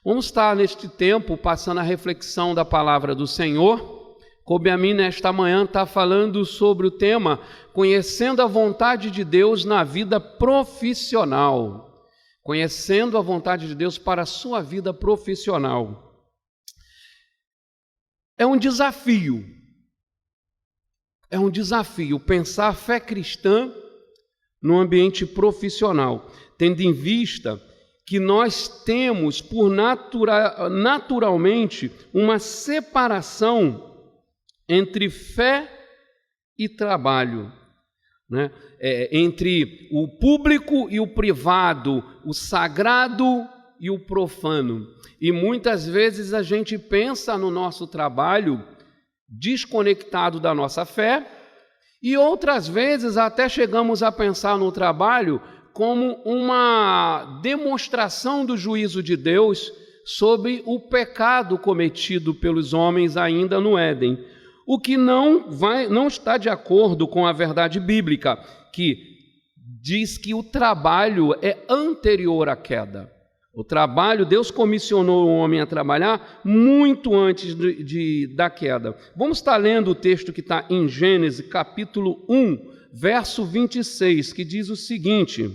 Vamos estar neste tempo passando a reflexão da palavra do Senhor. Coube a mim nesta manhã estar falando sobre o tema Conhecendo a vontade de Deus na vida profissional. Conhecendo a vontade de Deus para a sua vida profissional. É um desafio pensar a fé cristã no ambiente profissional, tendo em vista que nós temos naturalmente uma separação entre fé e trabalho, né? Entre o público e o privado, o sagrado e o profano. E muitas vezes a gente pensa no nosso trabalho desconectado da nossa fé, e outras vezes até chegamos a pensar no trabalho como uma demonstração do juízo de Deus sobre o pecado cometido pelos homens ainda no Éden, o que não está de acordo com a verdade bíblica, que diz que o trabalho é anterior à queda. O trabalho, Deus comissionou o homem a trabalhar muito antes da queda. Vamos estar lendo o texto que está em Gênesis, capítulo 1, verso 26, que diz o seguinte: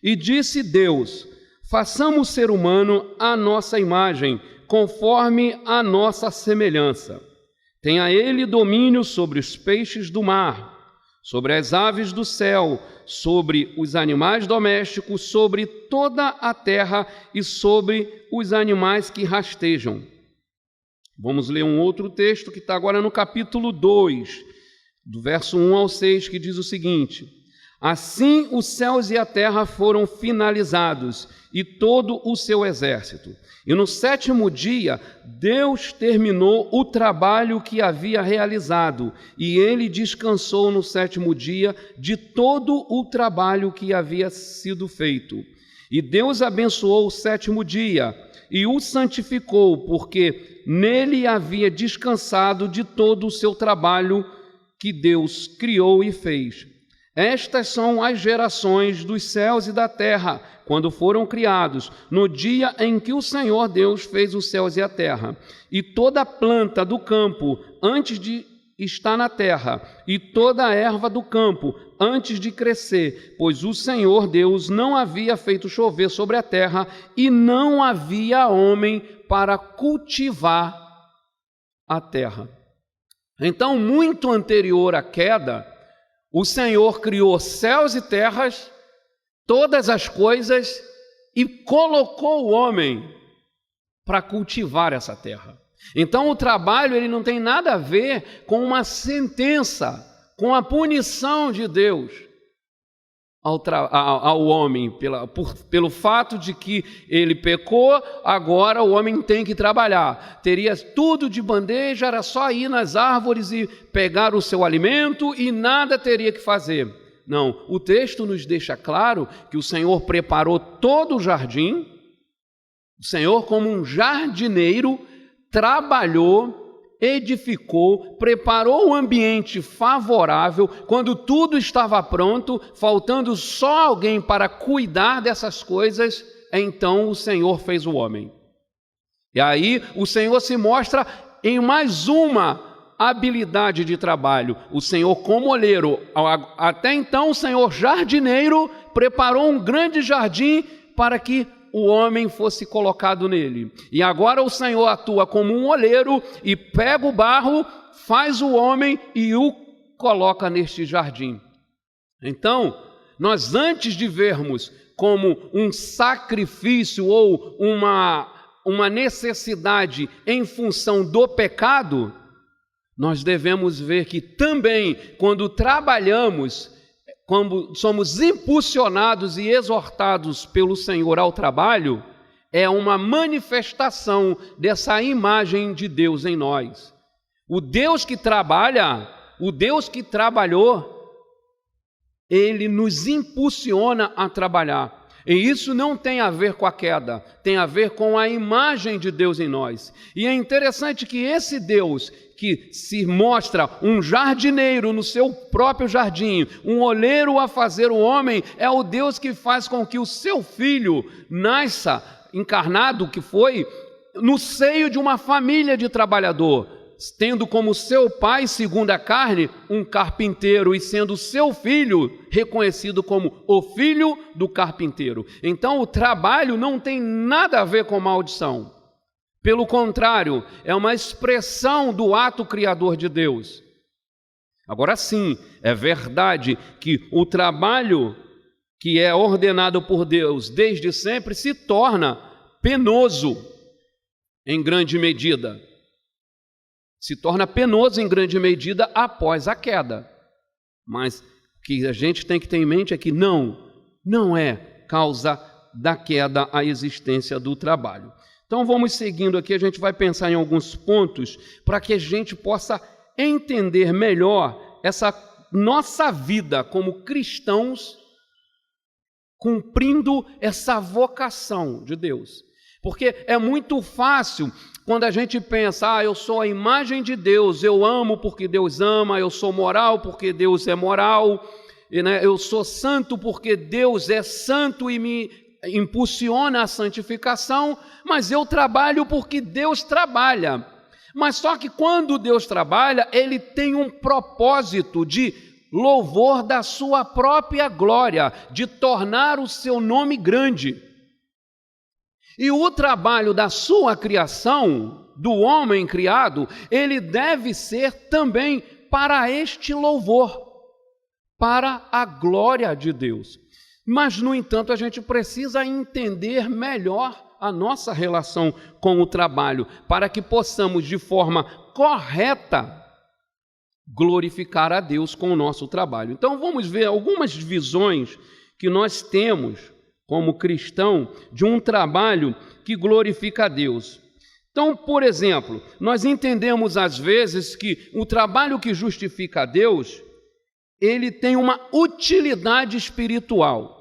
E disse Deus, façamos o ser humano à nossa imagem, conforme a nossa semelhança. Tenha ele domínio sobre os peixes do mar, sobre as aves do céu, sobre os animais domésticos, sobre toda a terra e sobre os animais que rastejam. Vamos ler um outro texto que está agora no capítulo 2, do verso 1 ao 6, que diz o seguinte: Assim os céus e a terra foram finalizados, e todo o seu exército. E no sétimo dia, Deus terminou o trabalho que havia realizado, e ele descansou no sétimo dia de todo o trabalho que havia sido feito. E Deus abençoou o sétimo dia e o santificou, porque nele havia descansado de todo o seu trabalho que Deus criou e fez. Estas são as gerações dos céus e da terra, quando foram criados, no dia em que o Senhor Deus fez os céus e a terra. E toda planta do campo, antes de estar na terra, e toda a erva do campo, antes de crescer, pois o Senhor Deus não havia feito chover sobre a terra, e não havia homem para cultivar a terra. Então, muito anterior à queda, o Senhor criou céus e terras, todas as coisas, e colocou o homem para cultivar essa terra. Então o trabalho ele não tem nada a ver com uma sentença, com a punição de Deus ao homem, pelo fato de que ele pecou, agora o homem tem que trabalhar. Teria tudo de bandeja, era só ir nas árvores e pegar o seu alimento e nada teria que fazer. Não, o texto nos deixa claro que o Senhor preparou todo o jardim, o Senhor, como um jardineiro, trabalhou, edificou, preparou o ambiente favorável. Quando tudo estava pronto, faltando só alguém para cuidar dessas coisas, então o Senhor fez o homem. E aí o Senhor se mostra em mais uma habilidade de trabalho. O Senhor como olheiro, até então o Senhor jardineiro, preparou um grande jardim para que o homem fosse colocado nele. E agora o Senhor atua como um olheiro e pega o barro, faz o homem e o coloca neste jardim. Então, nós antes de vermos como um sacrifício ou uma necessidade em função do pecado, nós devemos ver que também quando trabalhamos, quando somos impulsionados e exortados pelo Senhor ao trabalho, é uma manifestação dessa imagem de Deus em nós. O Deus que trabalha, o Deus que trabalhou, Ele nos impulsiona a trabalhar. E isso não tem a ver com a queda, tem a ver com a imagem de Deus em nós. E é interessante que esse Deus que se mostra um jardineiro no seu próprio jardim, um olheiro a fazer o homem, é o Deus que faz com que o seu filho nasça encarnado que foi no seio de uma família de trabalhador, tendo como seu pai, segundo a carne, um carpinteiro, e sendo seu filho reconhecido como o filho do carpinteiro. Então o trabalho não tem nada a ver com maldição. Pelo contrário, é uma expressão do ato criador de Deus. Agora sim, é verdade que o trabalho que é ordenado por Deus desde sempre se torna penoso em grande medida. Se torna penoso em grande medida após a queda. Mas o que a gente tem que ter em mente é que não é causa da queda a existência do trabalho. Então vamos seguindo aqui, a gente vai pensar em alguns pontos para que a gente possa entender melhor essa nossa vida como cristãos, cumprindo essa vocação de Deus. Porque é muito fácil quando a gente pensa, eu sou a imagem de Deus, eu amo porque Deus ama, eu sou moral porque Deus é moral, eu sou santo porque Deus é santo e me impulsiona a santificação, mas eu trabalho porque Deus trabalha. Mas só que quando Deus trabalha, Ele tem um propósito de louvor da sua própria glória, de tornar o seu nome grande. E o trabalho da sua criação, do homem criado, ele deve ser também para este louvor, para a glória de Deus. Mas, no entanto, a gente precisa entender melhor a nossa relação com o trabalho, para que possamos, de forma correta, glorificar a Deus com o nosso trabalho. Então, vamos ver algumas visões que nós temos como cristão de um trabalho que glorifica a Deus. Então, por exemplo, nós entendemos às vezes que o trabalho que justifica a Deus, ele tem uma utilidade espiritual.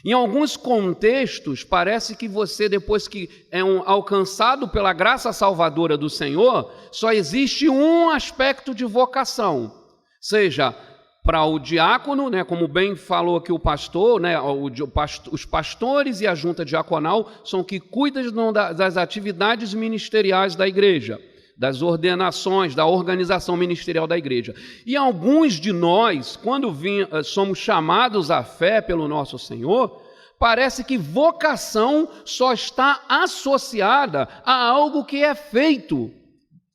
Em alguns contextos, parece que você, depois que é alcançado pela graça salvadora do Senhor, só existe um aspecto de vocação, seja para o diácono, como bem falou aqui o pastor, os pastores e a junta diaconal são que cuidam das atividades ministeriais da igreja, das ordenações, da organização ministerial da igreja. E alguns de nós, quando somos chamados à fé pelo nosso Senhor, parece que vocação só está associada a algo que é feito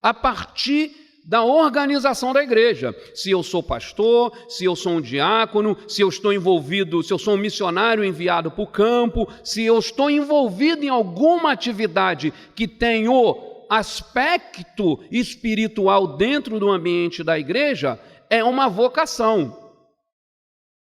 a partir da organização da igreja. Se eu sou pastor, se eu sou um diácono, se eu estou envolvido, se eu sou um missionário enviado para o campo, se eu estou envolvido em alguma atividade que tem o aspecto espiritual dentro do ambiente da igreja, é uma vocação.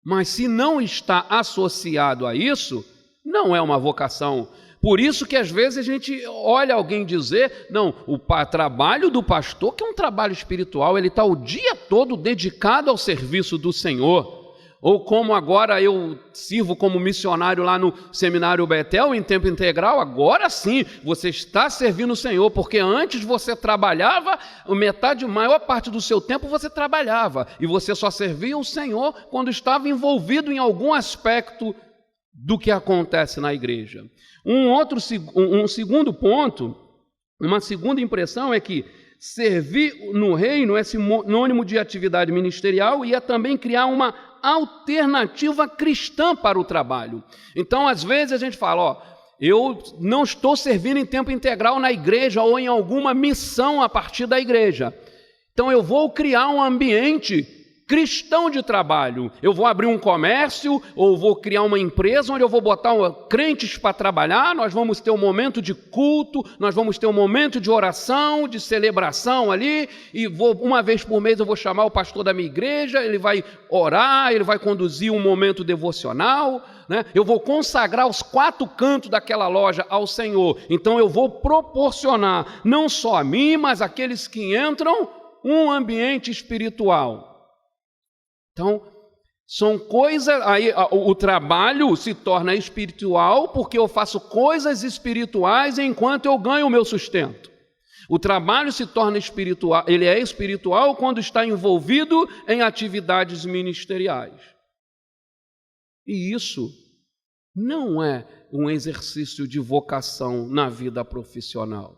Mas se não está associado a isso, não é uma vocação. Por isso que às vezes a gente olha alguém dizer, o trabalho do pastor, que é um trabalho espiritual, ele está o dia todo dedicado ao serviço do Senhor. Ou como agora eu sirvo como missionário lá no Seminário Betel, em tempo integral, agora sim, você está servindo o Senhor, porque antes você trabalhava, maior parte do seu tempo você trabalhava, e você só servia o Senhor quando estava envolvido em algum aspecto do que acontece na igreja. Um segundo ponto, uma segunda impressão é que servir no reino é sinônimo de atividade ministerial e é também criar uma alternativa cristã para o trabalho. Então, às vezes a gente fala, eu não estou servindo em tempo integral na igreja ou em alguma missão a partir da igreja. Então, eu vou criar um ambiente cristão de trabalho. Eu vou abrir um comércio ou vou criar uma empresa onde eu vou botar crentes para trabalhar, nós vamos ter um momento de culto, nós vamos ter um momento de oração, de celebração ali, e uma vez por mês eu vou chamar o pastor da minha igreja, ele vai orar, ele vai conduzir um momento devocional, eu vou consagrar os 4 cantos daquela loja ao Senhor. Então eu vou proporcionar, não só a mim, mas aqueles que entram, um ambiente espiritual. Então, são coisas, aí o trabalho se torna espiritual porque eu faço coisas espirituais enquanto eu ganho o meu sustento. O trabalho se torna espiritual, ele é espiritual quando está envolvido em atividades ministeriais. E isso não é um exercício de vocação na vida profissional.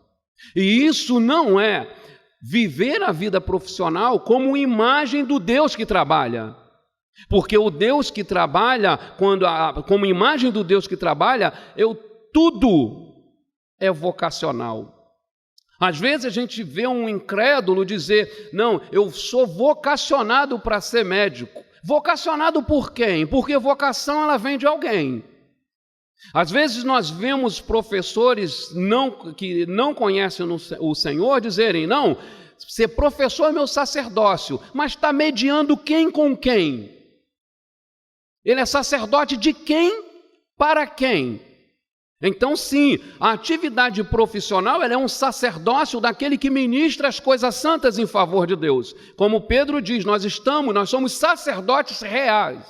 E isso não é viver a vida profissional como imagem do Deus que trabalha. Porque o Deus que trabalha, como imagem do Deus que trabalha, tudo é vocacional. Às vezes a gente vê um incrédulo dizer, não, eu sou vocacionado para ser médico. Vocacionado por quem? Porque vocação ela vem de alguém. Às vezes nós vemos professores que não conhecem o Senhor dizerem, não, ser professor é meu sacerdócio, mas está mediando quem com quem? Ele é sacerdote de quem para quem? Então sim, a atividade profissional ela é um sacerdócio daquele que ministra as coisas santas em favor de Deus. Como Pedro diz, nós somos sacerdotes reais.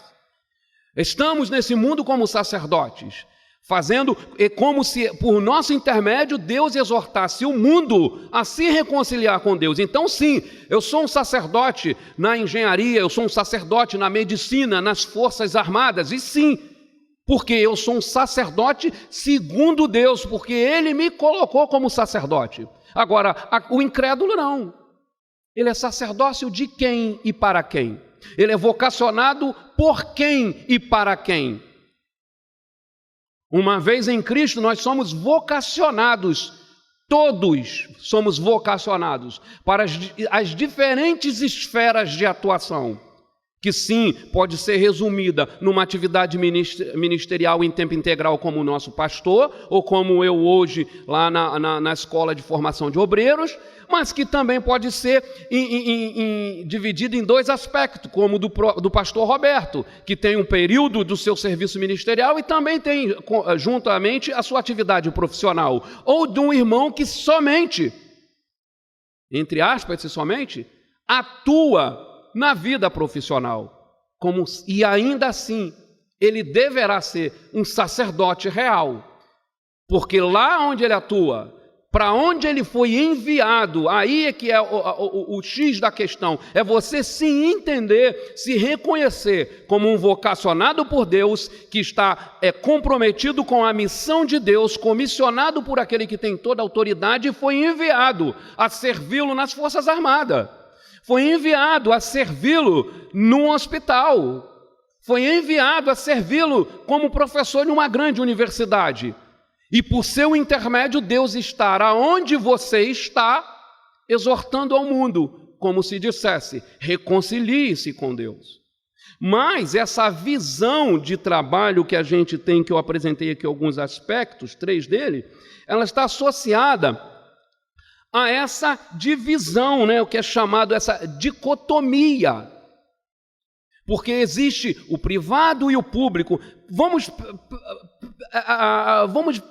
Estamos nesse mundo como sacerdotes, fazendo como se por nosso intermédio Deus exortasse o mundo a se reconciliar com Deus. Então sim, eu sou um sacerdote na engenharia, eu sou um sacerdote na medicina, nas forças armadas, e sim, porque eu sou um sacerdote segundo Deus, porque Ele me colocou como sacerdote. Agora, o incrédulo não. Ele é sacerdócio de quem e para quem? Ele é vocacionado por quem e para quem? Uma vez em Cristo, nós somos vocacionados, todos somos vocacionados para as diferentes esferas de atuação, que sim, pode ser resumida numa atividade ministerial em tempo integral como o nosso pastor, ou como eu hoje lá na escola de formação de obreiros, mas que também pode ser dividido em dois aspectos, como do pastor Roberto, que tem um período do seu serviço ministerial e também tem juntamente a sua atividade profissional, ou de um irmão que somente, entre aspas, somente, atua na vida profissional, e ainda assim, ele deverá ser um sacerdote real, porque lá onde ele atua, para onde ele foi enviado, aí é que é o X da questão, é você se entender, se reconhecer como um vocacionado por Deus, que está comprometido com a missão de Deus, comissionado por aquele que tem toda a autoridade e foi enviado a servi-lo nas Forças Armadas. Foi enviado a servi-lo num hospital, foi enviado a servi-lo como professor em uma grande universidade. E por seu intermédio, Deus estará onde você está, exortando ao mundo, como se dissesse, reconcilie-se com Deus. Mas essa visão de trabalho que a gente tem, que eu apresentei aqui alguns aspectos, 3 dele, ela está associada a essa divisão, o que é chamado essa dicotomia, porque existe o privado e o público. Vamos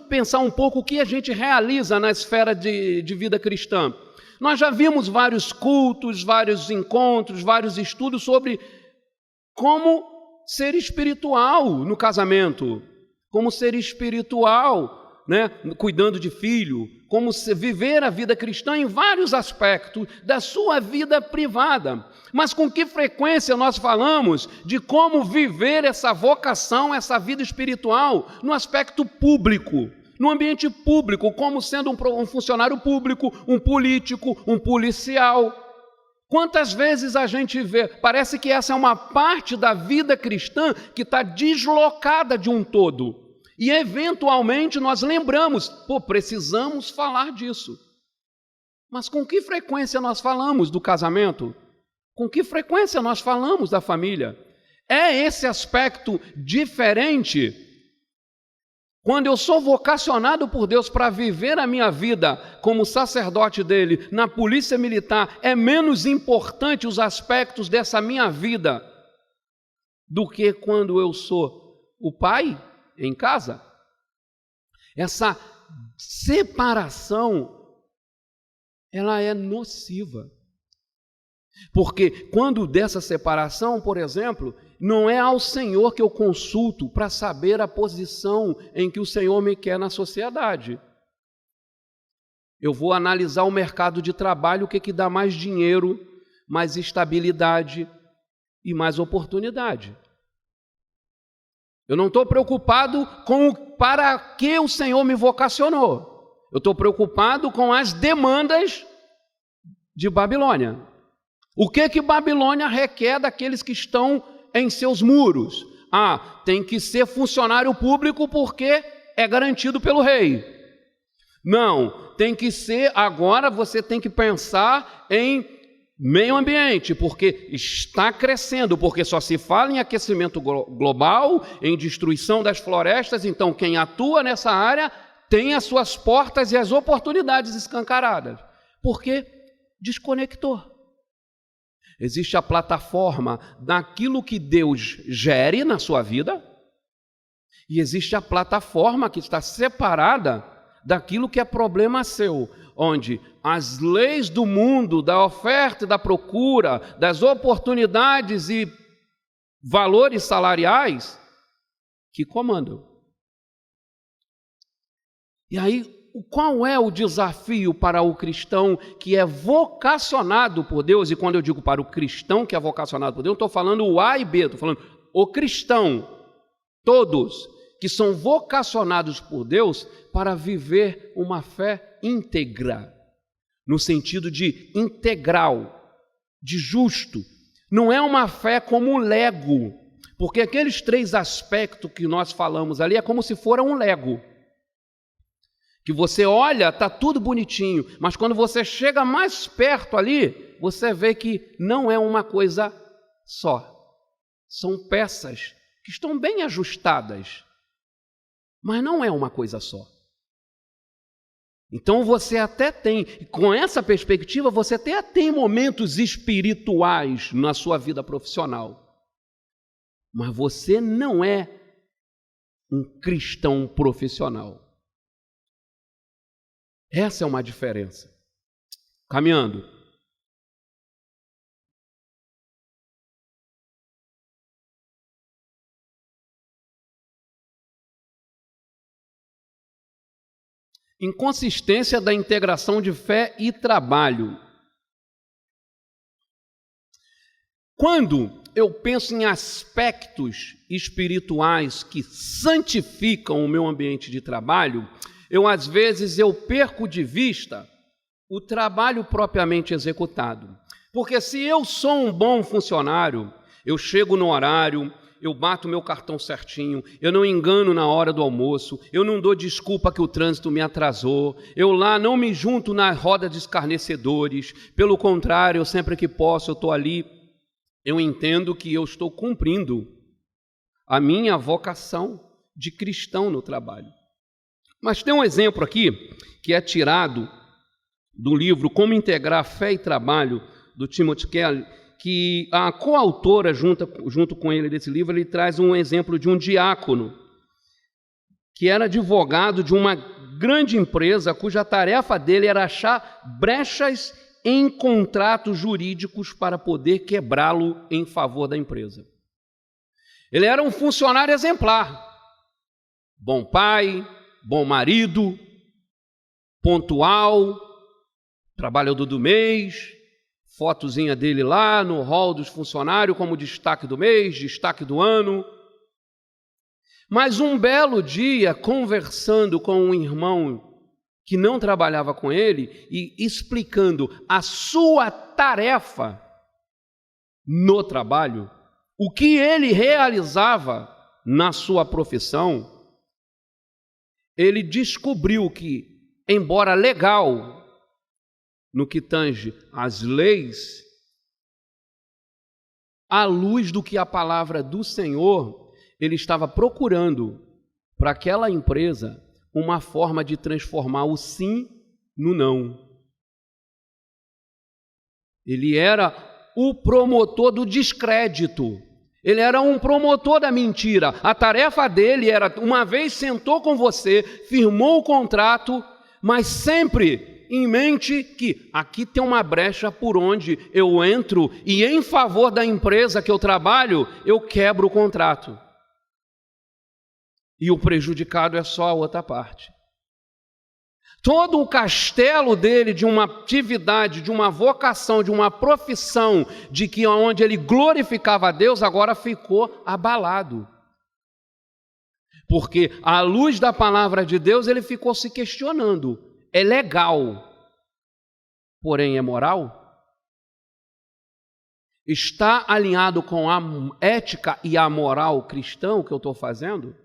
pensar um pouco o que a gente realiza na esfera de vida cristã. Nós já vimos vários cultos, vários encontros, vários estudos sobre como ser espiritual no casamento, como ser espiritual cuidando de filho, como viver a vida cristã em vários aspectos da sua vida privada. Mas com que frequência nós falamos de como viver essa vocação, essa vida espiritual no aspecto público, no ambiente público, como sendo um funcionário público, um político, um policial? Quantas vezes a gente vê, parece que essa é uma parte da vida cristã que está deslocada de um todo. E, eventualmente, nós lembramos, precisamos falar disso. Mas com que frequência nós falamos do casamento? Com que frequência nós falamos da família? É esse aspecto diferente? Quando eu sou vocacionado por Deus para viver a minha vida como sacerdote dele na polícia militar, é menos importante os aspectos dessa minha vida do que quando eu sou o pai em casa? Essa separação, ela é nociva. Porque quando dessa separação, por exemplo, não é ao Senhor que eu consulto para saber a posição em que o Senhor me quer na sociedade. Eu vou analisar o mercado de trabalho, o que dá mais dinheiro, mais estabilidade e mais oportunidade. Eu não estou preocupado com para que o Senhor me vocacionou. Eu estou preocupado com as demandas de Babilônia. O que Babilônia requer daqueles que estão em seus muros? Tem que ser funcionário público porque é garantido pelo rei. Não, tem que ser, agora você tem que pensar em meio ambiente, porque está crescendo, porque só se fala em aquecimento global, em destruição das florestas, então quem atua nessa área tem as suas portas e as oportunidades escancaradas. Porque desconectou. Existe a plataforma daquilo que Deus gere na sua vida e existe a plataforma que está separada daquilo que é problema seu, onde as leis do mundo, da oferta e da procura, das oportunidades e valores salariais que comandam. E aí, qual é o desafio para o cristão que é vocacionado por Deus? E quando eu digo para o cristão que é vocacionado por Deus, não estou falando o A e B, estou falando o cristão, todos que são vocacionados por Deus para viver uma fé íntegra, no sentido de integral, de justo. Não é uma fé como Lego, porque aqueles 3 aspectos que nós falamos ali é como se fora um Lego. Que você olha, está tudo bonitinho, mas quando você chega mais perto ali, você vê que não é uma coisa só. São peças que estão bem ajustadas, mas não é uma coisa só. Então você até tem, com essa perspectiva, você até tem momentos espirituais na sua vida profissional, mas você não é um cristão profissional. Essa é uma diferença. Caminhando. Inconsistência da integração de fé e trabalho. Quando eu penso em aspectos espirituais que santificam o meu ambiente de trabalho, às vezes eu perco de vista o trabalho propriamente executado. Porque se eu sou um bom funcionário, eu chego no horário, eu bato meu cartão certinho, eu não engano na hora do almoço, eu não dou desculpa que o trânsito me atrasou, eu lá não me junto na roda de escarnecedores, pelo contrário, eu sempre que posso, eu estou ali, eu entendo que eu estou cumprindo a minha vocação de cristão no trabalho. Mas tem um exemplo aqui que é tirado do livro Como Integrar Fé e Trabalho, do Timothy Keller, que a coautora, junto com ele desse livro, ele traz um exemplo de um diácono que era advogado de uma grande empresa cuja tarefa dele era achar brechas em contratos jurídicos para poder quebrá-lo em favor da empresa. Ele era um funcionário exemplar, bom pai, bom marido, pontual, trabalhador do mês, fotozinha dele lá no hall dos funcionários como destaque do mês, destaque do ano. Mas um belo dia, conversando com um irmão que não trabalhava com ele e explicando a sua tarefa no trabalho, o que ele realizava na sua profissão, ele descobriu que, embora legal no que tange às leis, à luz do que a palavra do Senhor, ele estava procurando para aquela empresa uma forma de transformar o sim no não. Ele era o promotor do descrédito. Ele era um promotor da mentira. A tarefa dele era, uma vez sentou com você, firmou o contrato, mas sempre em mente que aqui tem uma brecha por onde eu entro e em favor da empresa que eu trabalho, eu quebro o contrato. E o prejudicado é só a outra parte. Todo o castelo dele de uma atividade, de uma vocação, de uma profissão, de que onde ele glorificava a Deus, agora ficou abalado. Porque à luz da palavra de Deus ele ficou se questionando: é legal, porém é moral? Está alinhado com a ética e a moral cristã o que eu estou fazendo?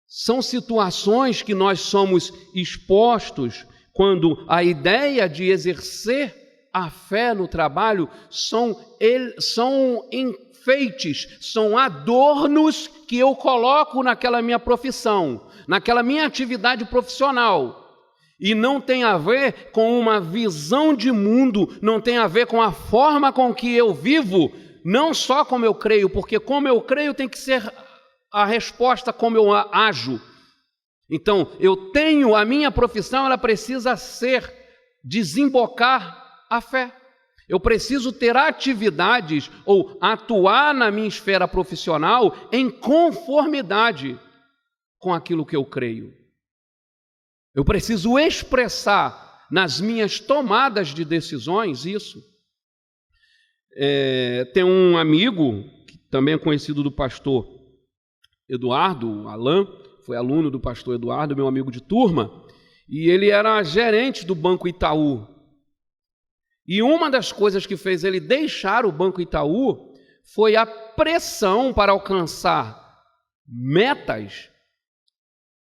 São situações que nós somos expostos quando a ideia de exercer a fé no trabalho são enfeites, são adornos que eu coloco naquela minha profissão, naquela minha atividade profissional. E não tem a ver com uma visão de mundo, não tem a ver com a forma com que eu vivo, não só como eu creio, porque como eu creio tem que ser a resposta como eu ajo. Então, eu tenho a minha profissão, ela precisa desembocar a fé. Eu preciso ter atividades ou atuar na minha esfera profissional em conformidade com aquilo que eu creio. Eu preciso expressar nas minhas tomadas de decisões isso. Tem um amigo, que também é conhecido do pastor Eduardo, Alain, foi aluno do pastor Eduardo, meu amigo de turma, e ele era gerente do Banco Itaú. E uma das coisas que fez ele deixar o Banco Itaú foi a pressão para alcançar metas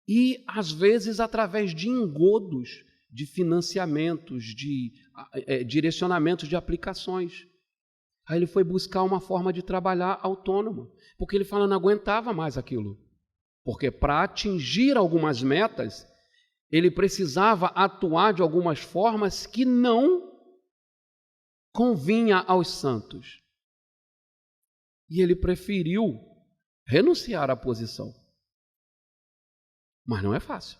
e, às vezes, através de engodos, de financiamentos, de direcionamentos de aplicações. Aí ele foi buscar uma forma de trabalhar autônoma, porque ele fala, não aguentava mais aquilo. Porque para atingir algumas metas, ele precisava atuar de algumas formas que não convinha aos santos. E ele preferiu renunciar à posição. Mas não é fácil.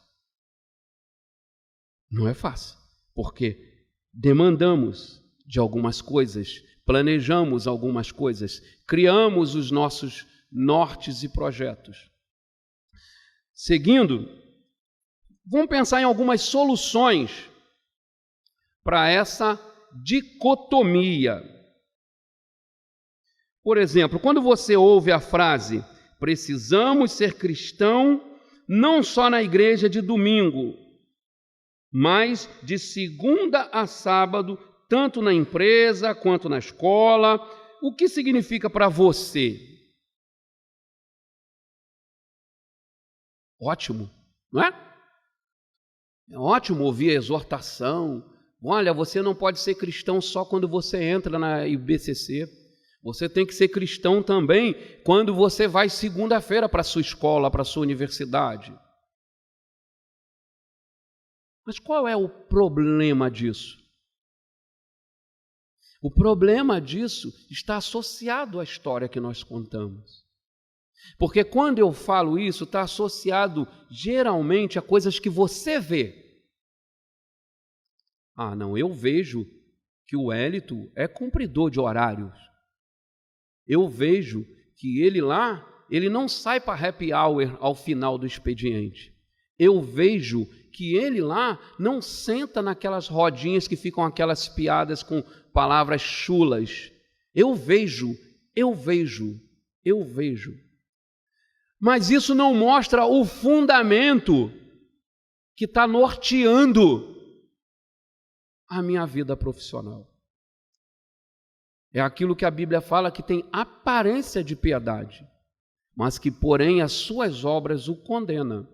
Não é fácil, porque demandamos de algumas coisas, planejamos algumas coisas, criamos os nossos nortes e projetos. Seguindo, vamos pensar em algumas soluções para essa dicotomia. Por exemplo, quando você ouve a frase, precisamos ser cristão não só na igreja de domingo, mas de segunda a sábado, tanto na empresa quanto na escola, o que significa para você? Ótimo, não é? É ótimo ouvir a exortação. Olha, você não pode ser cristão só quando você entra na IBCC. Você tem que ser cristão também quando você vai segunda-feira para a sua escola, para a sua universidade. Mas qual é o problema disso? O problema disso está associado à história que nós contamos. Porque quando eu falo isso, está associado geralmente a coisas que você vê. Ah, não, eu vejo que o Hélito é cumpridor de horários. Eu vejo que ele lá, ele não sai para happy hour ao final do expediente. Eu vejo que ele lá não senta naquelas rodinhas que ficam aquelas piadas com palavras chulas. Eu vejo. Mas isso não mostra o fundamento que está norteando a minha vida profissional. É aquilo que a Bíblia fala que tem aparência de piedade, mas que, porém, as suas obras o condenam.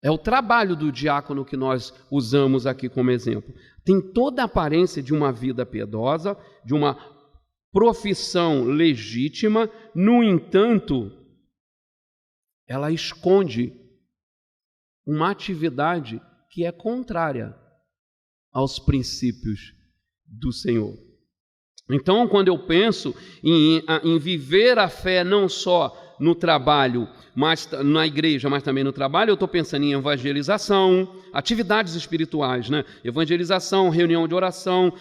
É o trabalho do diácono que nós usamos aqui como exemplo. Tem toda a aparência de uma vida piedosa, de uma profissão legítima, no entanto, ela esconde uma atividade que é contrária aos princípios do Senhor. Então, quando eu penso em viver a fé não só no trabalho, mas na igreja, mas também no trabalho, eu estou pensando em evangelização, atividades espirituais, né? Evangelização, reunião de oração,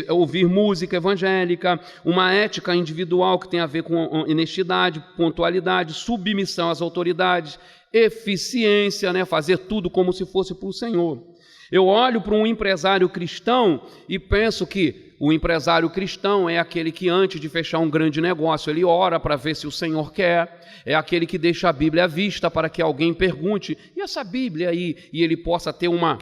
ouvir música evangélica, uma ética individual que tem a ver com honestidade, pontualidade, submissão às autoridades, eficiência, né? Fazer tudo como se fosse para o Senhor. Eu olho para um empresário cristão e penso que o empresário cristão é aquele que, antes de fechar um grande negócio, ele ora para ver se o Senhor quer, é aquele que deixa a Bíblia à vista para que alguém pergunte, e essa Bíblia aí? E ele possa ter uma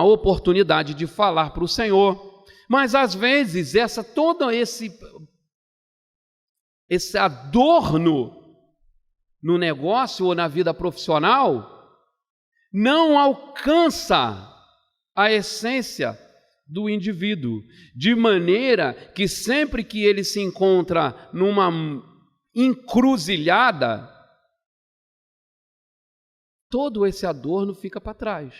oportunidade de falar para o Senhor. Mas, às vezes, todo esse adorno no negócio ou na vida profissional não alcança a essência do indivíduo, de maneira que sempre que ele se encontra numa encruzilhada, todo esse adorno fica para trás.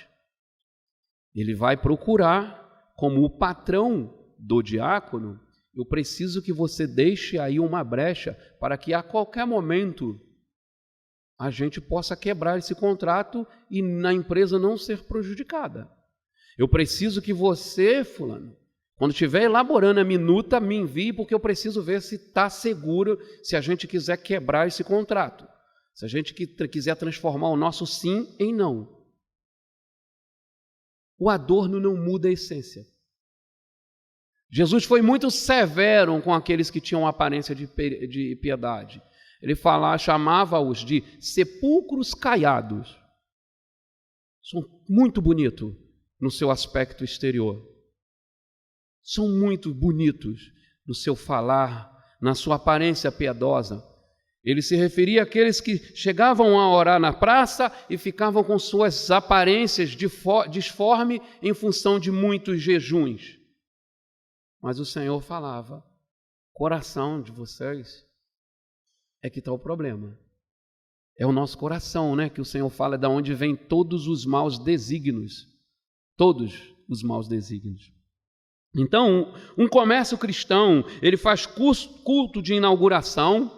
Ele vai procurar, como o patrão do diácono, eu preciso que você deixe aí uma brecha para que a qualquer momento a gente possa quebrar esse contrato e na empresa não ser prejudicada. Eu preciso que você, fulano, quando estiver elaborando a minuta, me envie, porque eu preciso ver se está seguro, se a gente quiser quebrar esse contrato, se a gente quiser transformar o nosso sim em não. O adorno não muda a essência. Jesus foi muito severo com aqueles que tinham aparência de piedade. Ele chamava-os de sepulcros caiados. São muito bonitos no seu aspecto exterior. São muito bonitos no seu falar, na sua aparência piedosa. Ele se referia àqueles que chegavam a orar na praça e ficavam com suas aparências disforme em função de muitos jejuns. Mas o Senhor falava, coração de vocês é que está o problema. É o nosso coração, né? Que o Senhor fala de onde vêm todos os maus desígnios. Todos os maus desígnios. Então, um comércio cristão, ele faz culto de inauguração.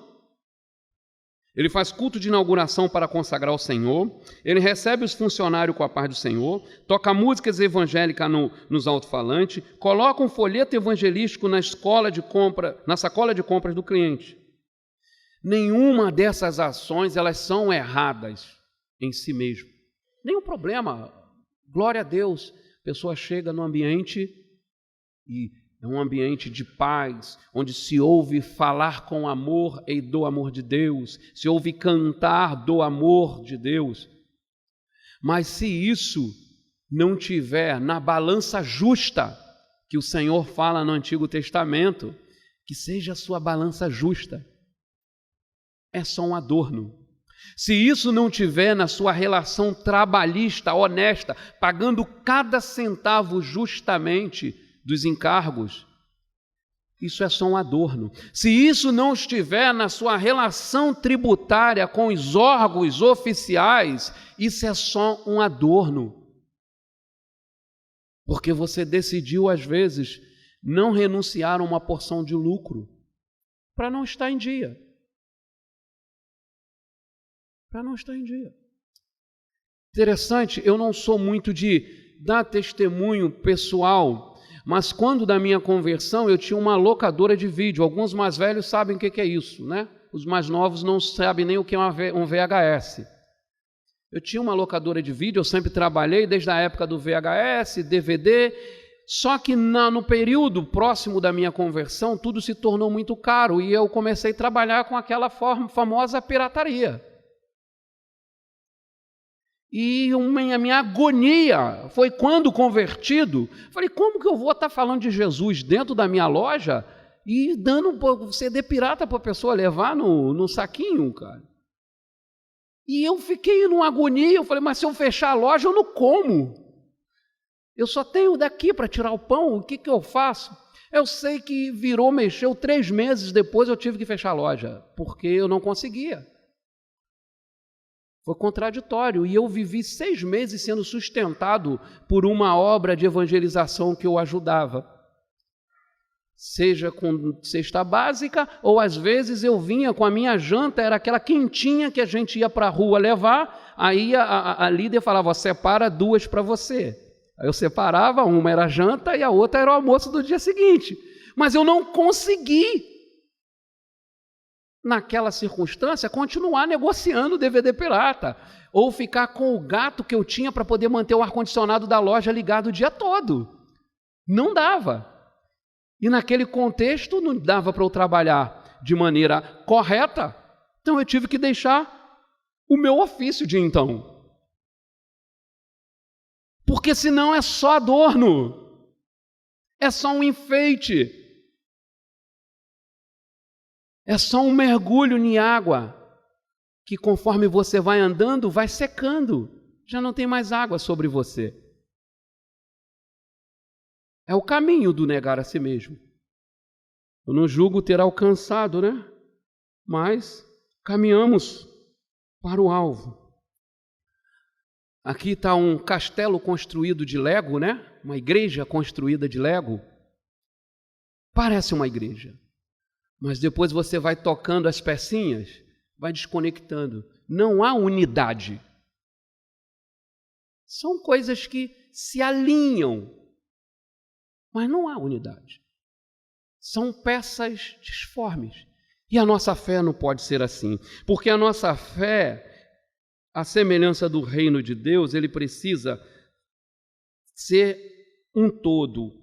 Ele faz culto de inauguração para consagrar o Senhor. Ele recebe os funcionários com a paz do Senhor. Toca músicas evangélicas nos alto-falantes. Coloca um folheto evangelístico na sacola de compras do cliente. Nenhuma dessas ações elas são erradas em si mesmo. Nenhum problema. Glória a Deus. A pessoa chega no ambiente e é um ambiente de paz, onde se ouve falar com amor e do amor de Deus, se ouve cantar do amor de Deus. Mas se isso não tiver na balança justa, que o Senhor fala no Antigo Testamento, que seja a sua balança justa, é só um adorno. Se isso não tiver na sua relação trabalhista, honesta, pagando cada centavo justamente dos encargos, isso é só um adorno. Se isso não estiver na sua relação tributária com os órgãos oficiais, isso é só um adorno. Porque você decidiu, às vezes, não renunciar a uma porção de lucro para não estar em dia. Para não estar em dia. Interessante, eu não sou muito de dar testemunho pessoal, mas quando da minha conversão eu tinha uma locadora de vídeo. Alguns mais velhos sabem o que é isso, né? Os mais novos não sabem nem o que é um VHS. Eu tinha uma locadora de vídeo, eu sempre trabalhei desde a época do VHS, DVD, só que no período próximo da minha conversão, tudo se tornou muito caro e eu comecei a trabalhar com aquela famosa pirataria. E a minha agonia foi quando convertido, falei, como que eu vou estar falando de Jesus dentro da minha loja e dando CD pirata para a pessoa levar no saquinho, cara? E eu fiquei numa agonia, eu falei, mas se eu fechar a loja, eu não como. Eu só tenho daqui para tirar o pão, o que eu faço? Eu sei que mexeu 3 meses depois eu tive que fechar a loja, porque eu não conseguia. Foi contraditório, e eu vivi 6 meses sendo sustentado por uma obra de evangelização que eu ajudava. Seja com cesta básica, ou às vezes eu vinha com a minha janta, era aquela quentinha que a gente ia para a rua levar, aí a líder falava, separa 2 para você. Aí eu separava, uma era a janta e a outra era o almoço do dia seguinte. Mas eu não consegui. naquela circunstância, continuar negociando DVD pirata, ou ficar com o gato que eu tinha para poder manter o ar-condicionado da loja ligado o dia todo. Não dava. E naquele contexto não dava para eu trabalhar de maneira correta, então eu tive que deixar o meu ofício de então. Porque senão é só adorno, é só um enfeite, é só um mergulho em água, que conforme você vai andando, vai secando, já não tem mais água sobre você. É o caminho do negar a si mesmo. Eu não julgo ter alcançado, né? Mas caminhamos para o alvo. Aqui está um castelo construído de Lego, né? Uma igreja construída de Lego. Parece uma igreja. Mas depois você vai tocando as pecinhas, vai desconectando. Não há unidade. São coisas que se alinham, mas não há unidade. São peças disformes. E a nossa fé não pode ser assim, porque a nossa fé, a semelhança do reino de Deus, ele precisa ser um todo.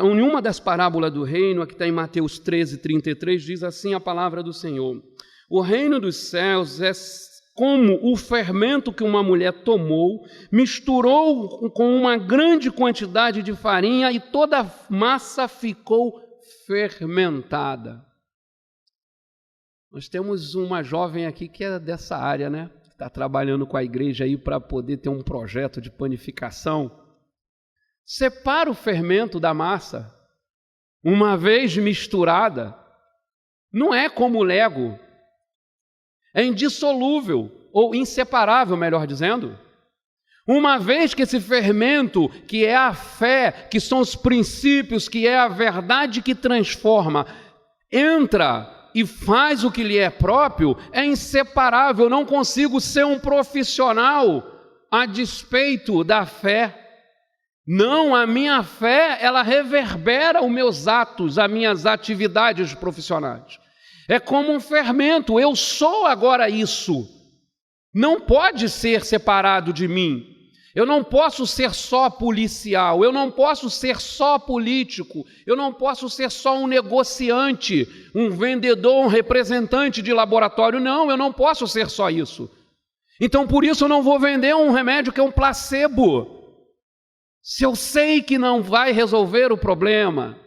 Em uma das parábolas do reino, aqui está em Mateus 13:33, diz assim a palavra do Senhor: o reino dos céus é como o fermento que uma mulher tomou, misturou com uma grande quantidade de farinha e toda a massa ficou fermentada. Nós temos uma jovem aqui que é dessa área, né? Está trabalhando com a igreja aí para poder ter um projeto de panificação. Separa o fermento da massa. Uma vez misturada, não é como o Lego. É indissolúvel, ou inseparável, melhor dizendo. Uma vez que esse fermento, que é a fé, que são os princípios, que é a verdade que transforma, entra e faz o que lhe é próprio, é inseparável. Eu não consigo ser um profissional a despeito da fé. Não, a minha fé, ela reverbera os meus atos, as minhas atividades profissionais. É como um fermento, eu sou agora isso. Não pode ser separado de mim. Eu não posso ser só policial, eu não posso ser só político, eu não posso ser só um negociante, um vendedor, um representante de laboratório. Não, eu não posso ser só isso. Então, por isso, eu não vou vender um remédio que é um placebo, se eu sei que não vai resolver o problema.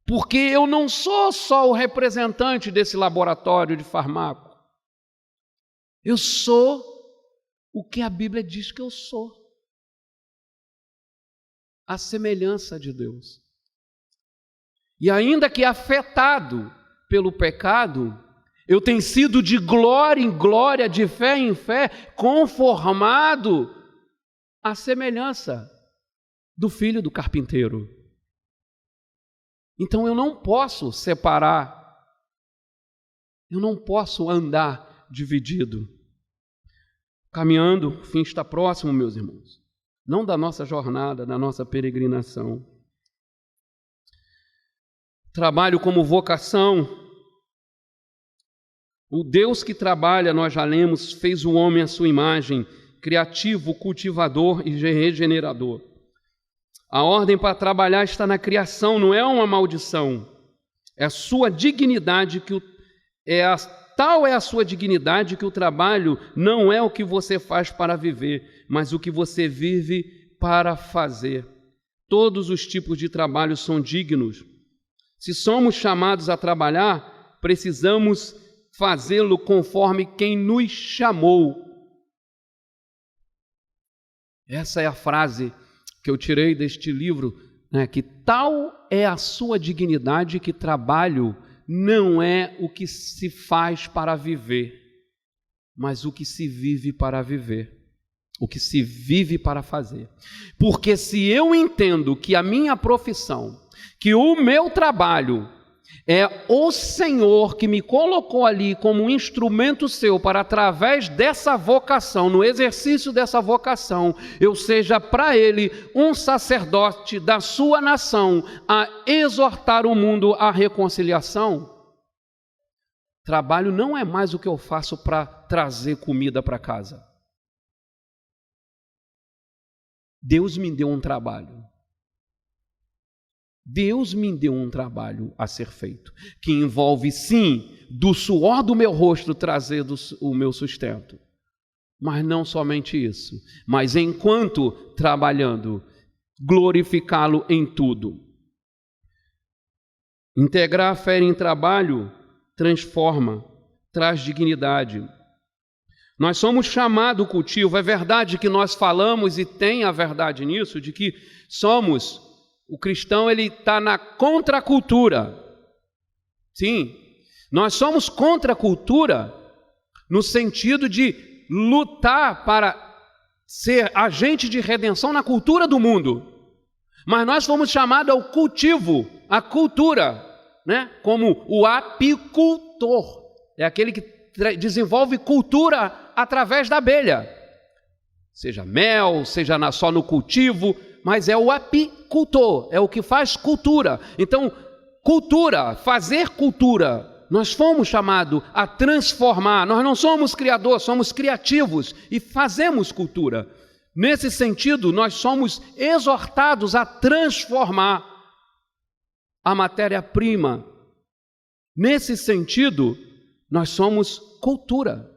Porque eu não sou só o representante desse laboratório de fármaco. Eu sou o que a Bíblia diz que eu sou. A semelhança de Deus. E ainda que afetado pelo pecado, eu tenho sido de glória em glória, de fé em fé, conformado à semelhança do filho do carpinteiro. Então eu não posso separar, eu não posso andar dividido. Caminhando, o fim está próximo, meus irmãos. Não da nossa jornada, da nossa peregrinação. Trabalho como vocação. O Deus que trabalha, nós já lemos, fez o homem à sua imagem, criativo, cultivador e regenerador. A ordem para trabalhar está na criação, não é uma maldição. É a sua dignidade tal é a sua dignidade que o trabalho não é o que você faz para viver, mas o que você vive para fazer. Todos os tipos de trabalho são dignos. Se somos chamados a trabalhar, precisamos fazê-lo conforme quem nos chamou. Essa é a frase que eu tirei deste livro, né? Que tal é a sua dignidade que trabalho não é o que se faz para viver, mas o que se vive para viver, o que se vive para fazer. Porque se eu entendo que a minha profissão, que o meu trabalho é o Senhor que me colocou ali como um instrumento seu para, através dessa vocação, no exercício dessa vocação, eu seja para Ele um sacerdote da sua nação a exortar o mundo à reconciliação, Trabalho não é mais o que eu faço para trazer comida para casa. Deus me deu um trabalho. Deus me deu um trabalho a ser feito, que envolve, sim, do suor do meu rosto trazer o meu sustento. Mas não somente isso, mas enquanto trabalhando, glorificá-lo em tudo. Integrar a fé em trabalho transforma, traz dignidade. Nós somos chamados ao cultivo. É verdade que nós falamos, e tem a verdade nisso, de que somos, o cristão ele está na contracultura. Sim, nós somos contra a cultura no sentido de lutar para ser agente de redenção na cultura do mundo. Mas nós fomos chamados ao cultivo, à cultura, né? Como o apicultor. É aquele que desenvolve cultura através da abelha. Seja mel, seja só no cultivo, mas é o apicultor, é o que faz cultura. Então, cultura, fazer cultura, nós fomos chamados a transformar. Nós não somos criadores, somos criativos e fazemos cultura. Nesse sentido, nós somos exortados a transformar a matéria-prima. Nesse sentido, nós somos cultura,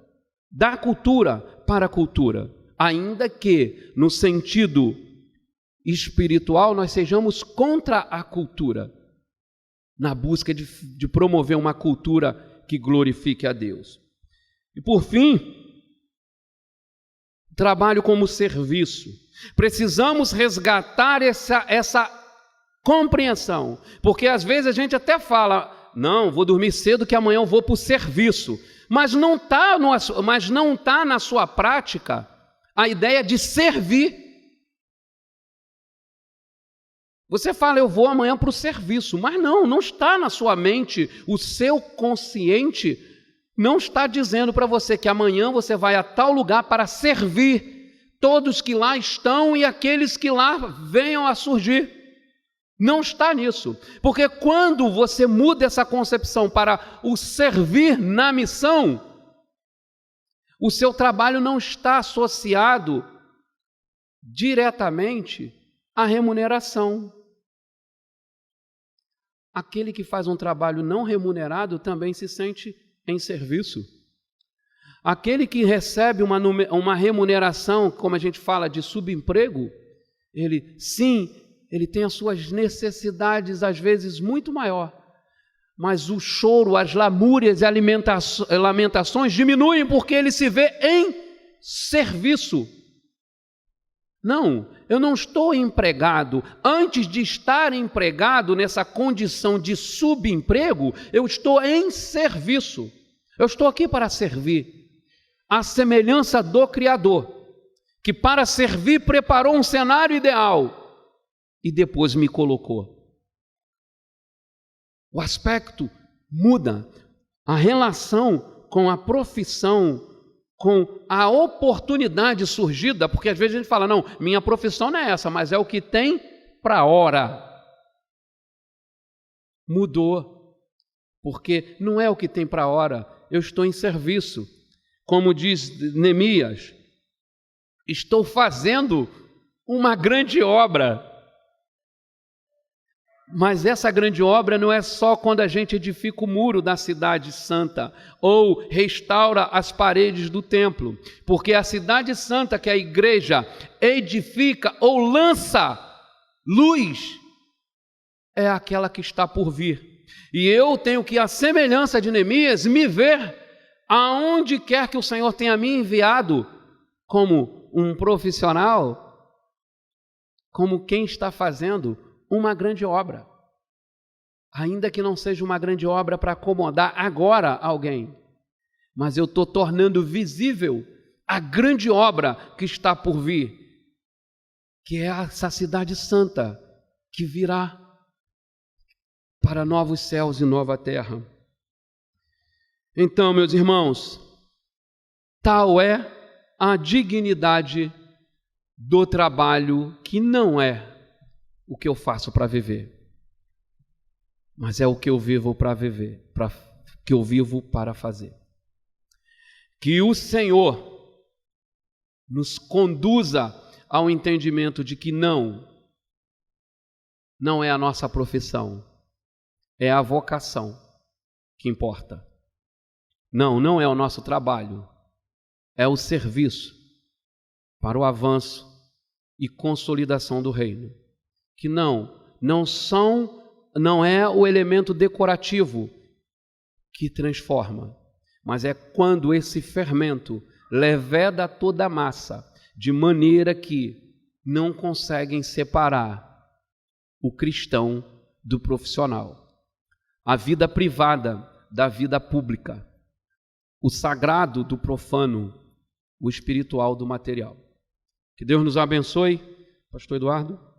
da cultura para a cultura, ainda que no sentido espiritual nós sejamos contra a cultura, na busca de promover uma cultura que glorifique a Deus. E por fim, trabalho como serviço. Precisamos resgatar essa compreensão, porque às vezes a gente até fala, não, vou dormir cedo que amanhã eu vou para o serviço, mas não está na sua prática a ideia de servir. Você fala, eu vou amanhã para o serviço, mas não está na sua mente, o seu consciente não está dizendo para você que amanhã você vai a tal lugar para servir todos que lá estão e aqueles que lá venham a surgir. Não está nisso, porque quando você muda essa concepção para o servir na missão, o seu trabalho não está associado diretamente à remuneração. Aquele que faz um trabalho não remunerado também se sente em serviço. Aquele que recebe uma remuneração, como a gente fala de subemprego, ele tem as suas necessidades às vezes muito maior, mas o choro, as lamúrias e lamentações diminuem porque ele se vê em serviço. Não, eu não estou empregado. Antes de estar empregado nessa condição de subemprego, eu estou em serviço. Eu estou aqui para servir, à semelhança do Criador, que para servir preparou um cenário ideal e depois me colocou. O aspecto muda, a relação com a profissão, com a oportunidade surgida, porque às vezes a gente fala, não, minha profissão não é essa, mas é o que tem para a hora. Mudou, porque não é o que tem para a hora, eu estou em serviço. Como diz Neemias, estou fazendo uma grande obra. Mas essa grande obra não é só quando a gente edifica o muro da cidade santa ou restaura as paredes do templo, porque a cidade santa que a igreja edifica ou lança luz é aquela que está por vir. E eu tenho que, à semelhança de Neemias, me ver aonde quer que o Senhor tenha me enviado como um profissional, como quem está fazendo uma grande obra, ainda que não seja uma grande obra para acomodar agora alguém, mas eu estou tornando visível a grande obra que está por vir, que é essa cidade santa que virá para novos céus e nova terra. Então, meus irmãos, tal é a dignidade do trabalho, que não é o que eu faço para viver, mas é o que eu vivo para viver, que eu vivo para fazer. Que o Senhor nos conduza ao entendimento de que não é a nossa profissão, é a vocação que importa. Não é o nosso trabalho, é o serviço para o avanço e consolidação do reino. Que não é o elemento decorativo que transforma, mas é quando esse fermento leveda toda a massa, de maneira que não conseguem separar o cristão do profissional, a vida privada da vida pública, o sagrado do profano, o espiritual do material. Que Deus nos abençoe, Pastor Eduardo.